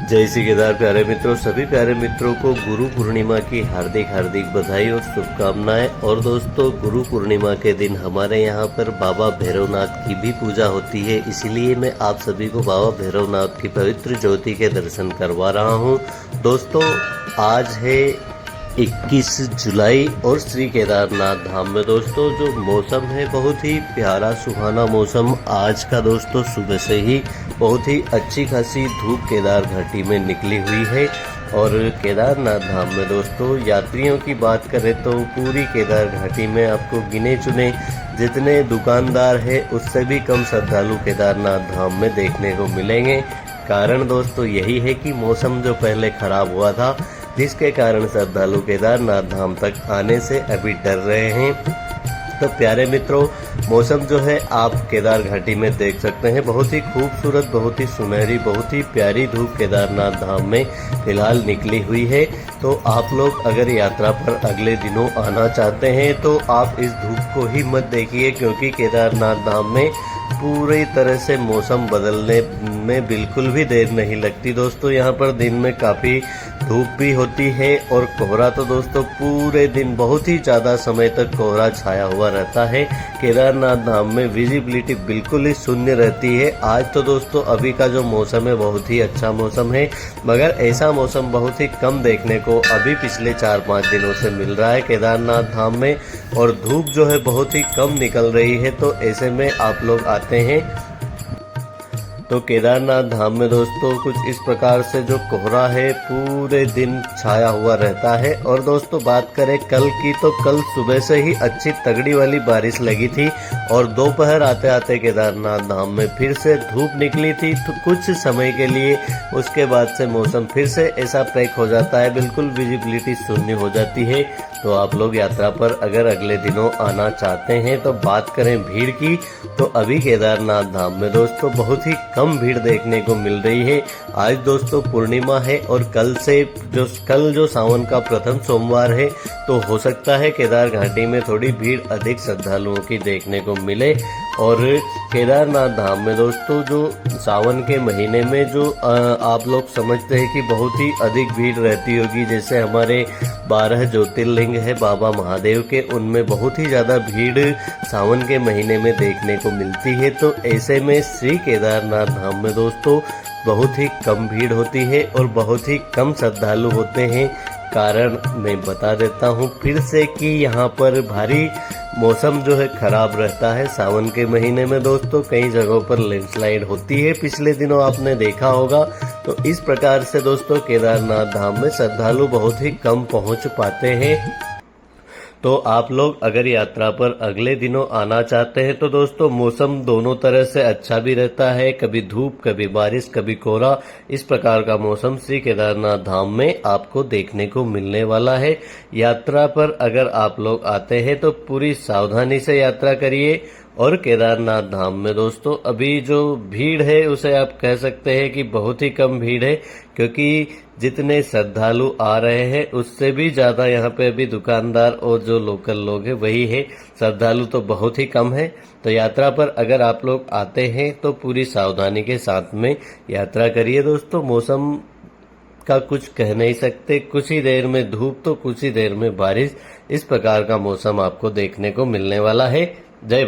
जय श्री केदार प्यारे मित्रों, सभी प्यारे मित्रों को गुरु पूर्णिमा की हार्दिक हार्दिक बधाई और शुभकामनाएं। और दोस्तों, गुरु पूर्णिमा के दिन हमारे यहाँ पर बाबा भैरवनाथ की भी पूजा होती है, इसीलिए मैं आप सभी को बाबा भैरवनाथ की पवित्र ज्योति के दर्शन करवा रहा हूँ। दोस्तों, आज है 21 जुलाई और श्री केदारनाथ धाम में दोस्तों जो मौसम है बहुत ही प्यारा सुहाना मौसम आज का। दोस्तों, सुबह से ही बहुत ही अच्छी खासी धूप केदार घाटी में निकली हुई है। और केदारनाथ धाम में दोस्तों यात्रियों की बात करें तो पूरी केदार घाटी में आपको गिने चुने जितने दुकानदार है उससे भी कम श्रद्धालु केदारनाथ धाम में देखने को मिलेंगे। कारण दोस्तों यही है कि मौसम जो पहले खराब हुआ था, जिसके कारण श्रद्धालु केदारनाथ धाम तक आने से अभी डर रहे हैं। तो प्यारे मित्रों, मौसम जो है आप केदार घाटी में देख सकते हैं, बहुत ही खूबसूरत, बहुत ही सुनहरी, बहुत ही प्यारी धूप केदारनाथ धाम में फिलहाल निकली हुई है। तो आप लोग अगर यात्रा पर अगले दिनों आना चाहते हैं तो आप इस धूप को ही मत देखिए, क्योंकि केदारनाथ धाम में पूरी तरह से मौसम बदलने में बिल्कुल भी देर नहीं लगती। दोस्तों, यहाँ पर दिन में काफ़ी धूप भी होती है और कोहरा तो दोस्तों पूरे दिन बहुत ही ज़्यादा समय तक कोहरा छाया हुआ रहता है। केदारनाथ धाम में विजिबिलिटी बिल्कुल ही शून्य रहती है। आज तो दोस्तों अभी का जो मौसम है बहुत ही अच्छा मौसम है, मगर ऐसा मौसम बहुत ही कम देखने को अभी पिछले 4-5 दिनों से मिल रहा है केदारनाथ धाम में। और धूप जो है बहुत ही कम निकल रही है, तो ऐसे में आप लोग आते हैं तो केदारनाथ धाम में दोस्तों कुछ इस प्रकार से जो कोहरा है पूरे दिन छाया हुआ रहता है। और दोस्तों बात करें कल की, तो कल सुबह से ही अच्छी तगड़ी वाली बारिश लगी थी और दोपहर आते आते केदारनाथ धाम में फिर से धूप निकली थी। तो कुछ समय के लिए उसके बाद से मौसम फिर से ऐसा पैक हो जाता है, बिल्कुल विजिबिलिटी शून्य हो जाती है। तो आप लोग यात्रा पर अगर अगले दिनों आना चाहते हैं तो बात करें भीड़ की, तो अभी केदारनाथ धाम में दोस्तों बहुत ही कम भीड़ देखने को मिल रही है। आज दोस्तों पूर्णिमा है और कल जो सावन का प्रथम सोमवार है, तो हो सकता है केदार घाटी में थोड़ी भीड़ अधिक श्रद्धालुओं की देखने को मिले। और केदारनाथ धाम में दोस्तों जो सावन के महीने में जो आप लोग समझते हैं कि बहुत ही अधिक भीड़ रहती होगी, जैसे हमारे 12 ज्योतिर्लिंग है बाबा महादेव के, उनमें बहुत ही ज़्यादा भीड़ सावन के महीने में देखने को मिलती है। तो ऐसे में श्री केदारनाथ धाम में दोस्तों बहुत ही कम भीड़ होती है और बहुत ही कम श्रद्धालु होते हैं। कारण मैं बता देता हूँ फिर से कि यहाँ पर भारी मौसम जो है खराब रहता है सावन के महीने में। दोस्तों कई जगहों पर लैंडस्लाइड होती है, पिछले दिनों आपने देखा होगा। तो इस प्रकार से दोस्तों केदारनाथ धाम में श्रद्धालु बहुत ही कम पहुँच पाते हैं। तो आप लोग अगर यात्रा पर अगले दिनों आना चाहते हैं तो दोस्तों मौसम दोनों तरह से अच्छा भी रहता है, कभी धूप, कभी बारिश, कभी कोहरा। इस प्रकार का मौसम श्री केदारनाथ धाम में आपको देखने को मिलने वाला है। यात्रा पर अगर आप लोग आते हैं तो पूरी सावधानी से यात्रा करिए। और केदारनाथ धाम में दोस्तों अभी जो भीड़ है उसे आप कह सकते हैं कि बहुत ही कम भीड़ है, क्योंकि जितने श्रद्धालु आ रहे हैं उससे भी ज़्यादा यहाँ पे अभी दुकानदार और जो लोकल लोग हैं वही है। श्रद्धालु तो बहुत ही कम है। तो यात्रा पर अगर आप लोग आते हैं तो पूरी सावधानी के साथ में यात्रा करिए। दोस्तों मौसम का कुछ कह नहीं सकते, कुछ ही देर में धूप तो कुछ ही देर में बारिश, इस प्रकार का मौसम आपको देखने को मिलने वाला है। जय